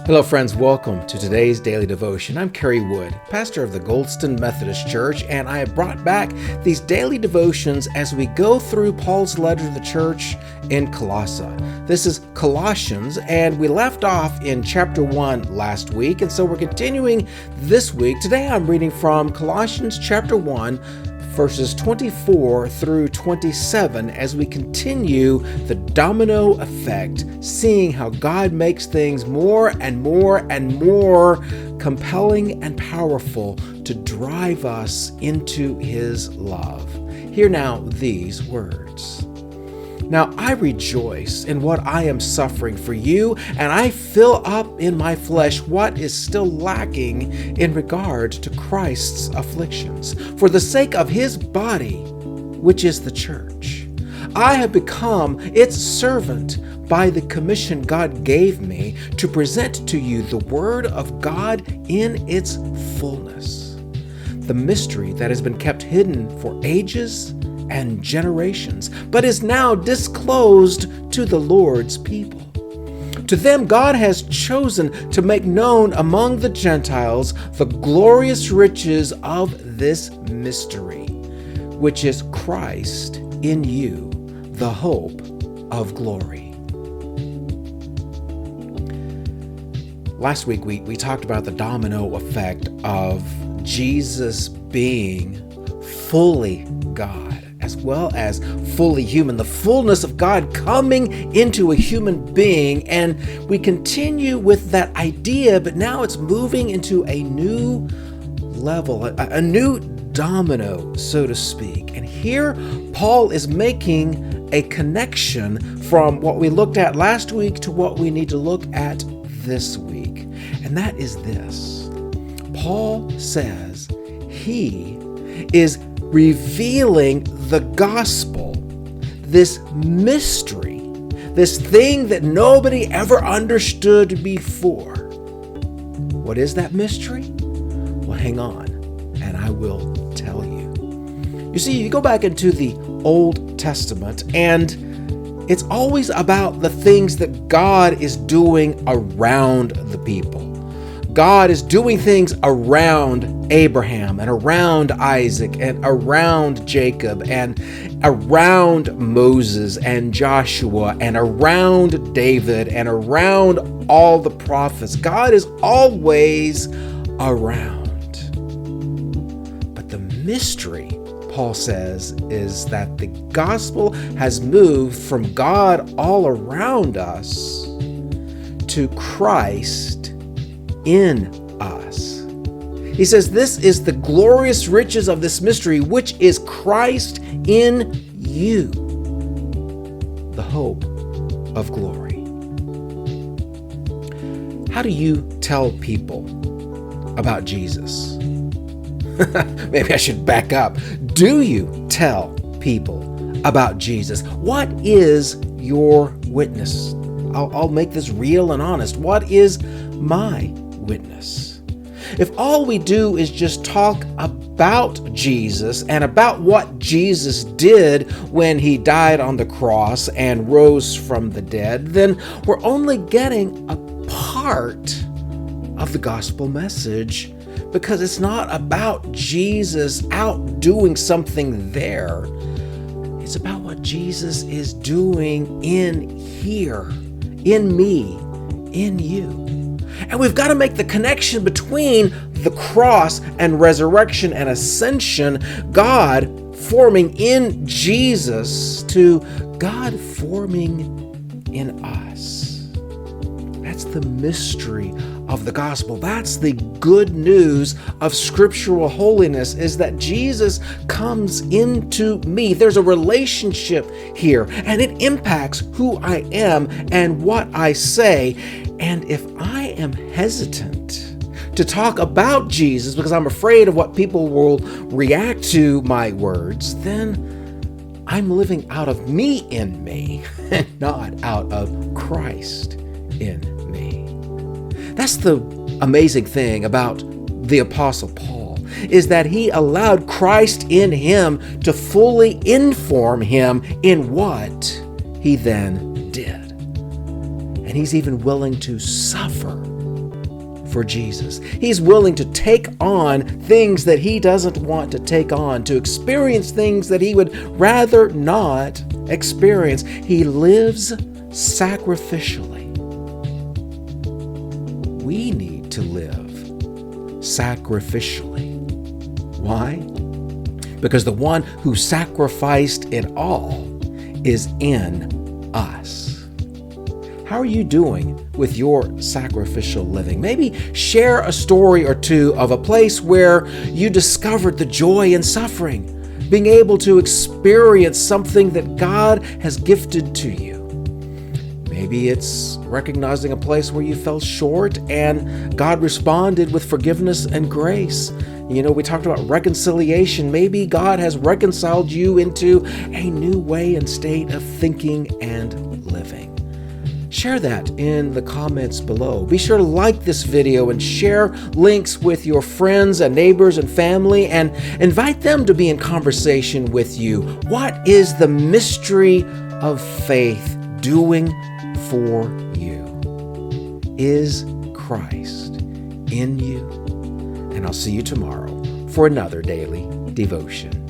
Hello friends, welcome to today's daily devotion. I'm Kerry Wood, pastor of the Goldston Methodist Church, and I have brought back these daily devotions as we go through Paul's letter to the church in Colossae. This is Colossians, and we left off in chapter 1 last week, and so we're continuing this week. Today I'm reading from Colossians chapter 1, verses 24 through 27 as we continue the domino effect, seeing how God makes things more and more and more compelling and powerful to drive us into His love. Hear now these words. Now I rejoice in what I am suffering for you, and I fill up in my flesh what is still lacking in regard to Christ's afflictions, for the sake of His body, which is the church. I have become its servant by the commission God gave me to present to you the Word of God in its fullness, the mystery that has been kept hidden for ages and generations, but is now disclosed to the Lord's people. To them God has chosen to make known among the Gentiles the glorious riches of this mystery, which is Christ in you, the hope of glory. Last week we talked about the domino effect of Jesus being fully God as well as fully human, the fullness of God coming into a human being. And we continue with that idea, but now it's moving into a new level, a new domino, so to speak. And here Paul is making a connection from what we looked at last week to what we need to look at this week. And that is this. Paul says he is revealing the gospel, this mystery, this thing that nobody ever understood before. What is that mystery? Well, hang on, and I will tell you. You see, you go back into the Old Testament, and it's always about the things that God is doing around the people. God is doing things around Abraham and around Isaac and around Jacob and around Moses and Joshua and around David and around all the prophets. God is always around. But the mystery, Paul says, is that the gospel has moved from God all around us to Christ in us. He says this is the glorious riches of this mystery, which is Christ in you, the hope of glory. How do you tell people about Jesus? Maybe I should back up. Do you tell people about Jesus? What is your witness? I'll make this real and honest. What is my witness? If all we do is just talk about Jesus and about what Jesus did when He died on the cross and rose from the dead, then we're only getting a part of the gospel message, because it's not about Jesus out doing something there. It's about what Jesus is doing in here, in me, in you. And we've got to make the connection between the cross and resurrection and ascension, God forming in Jesus, to God forming in us. That's the mystery of the gospel. That's the good news of scriptural holiness, is that Jesus comes into me. There's a relationship here, and it impacts who I am and what I say. And if I am hesitant to talk about Jesus because I'm afraid of what people will react to my words, then I'm living out of me in me and not out of Christ in me. That's the amazing thing about the Apostle Paul, is that he allowed Christ in him to fully inform him in what he then did. And he's even willing to suffer for Jesus. He's willing to take on things that he doesn't want to take on, to experience things that he would rather not experience. He lives sacrificially. We need to live sacrificially. Why? Because the one who sacrificed it all is in us. How are you doing with your sacrificial living? Maybe share a story or two of a place where you discovered the joy in suffering, being able to experience something that God has gifted to you. Maybe it's recognizing a place where you fell short and God responded with forgiveness and grace. You know, we talked about reconciliation. Maybe God has reconciled you into a new way and state of thinking and living. Share that in the comments below. Be sure to like this video and share links with your friends and neighbors and family and invite them to be in conversation with you. What is the mystery of faith doing for you? Is Christ in you? And I'll see you tomorrow for another daily devotion.